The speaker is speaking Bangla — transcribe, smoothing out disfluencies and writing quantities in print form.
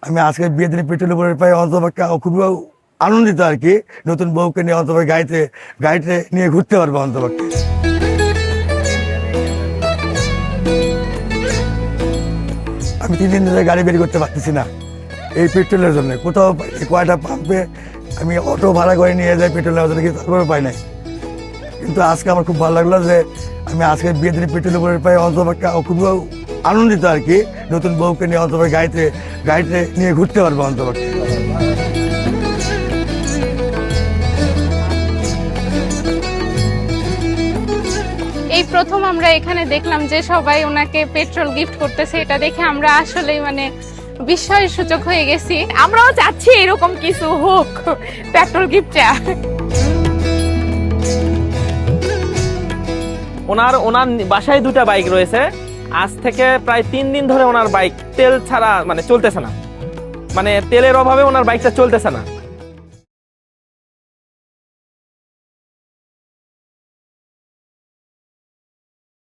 আমি আজকে বিয়ের দিনে পেট্রোল উপরে পাই অন্তপক্ষে খুবই আনন্দিত আর কি। নতুন বউকে নিয়ে অন্তপক্ষে গাড়িতে নিয়ে ঘুরতে পারবো অন্তপক্ষে। আমি 3 দিন ধরে গাড়ি বের করতে পারতেছি না এই পেট্রোলের জন্য। কোথাও কয়টা পাম্পে আমি অটো ভাড়া করে নিয়ে যাই পেট্রোল নেওয়ার জন্য, কিন্তু তারপরে পাই নাই। কিন্তু আজকে আমার খুব ভালো লাগলো যে আমি আজকে বিয়ের দিনে পেট্রোল উপরে পাই অন্তপক্ষে খুবই আনন্দিত আর কি। নতুন বউকে নিয়ে অন্তপক্ষে গাড়িতে নিয়ে ঘুরতে পারবো অন্তপক্ষে। এই প্রথম আমরা এখানে দেখলাম যে সবাই ওনাকে পেট্রোল গিফট করতেছে। এটা দেখে আমরা আসলেই মানে বিস্ময়ের সূচক হয়ে গেছি। আমরাও চাচ্ছি এরকম কিছু হোক, পেট্রোল গিফটটা। ওনার বাসায় 2টা বাইক রয়েছে। আজ থেকে প্রায় 3 দিন ধরে ওনার বাইক তেল ছাড়া মানে চলতেছে না, মানে তেলের অভাবে ওনার বাইকটা চলতেছে না।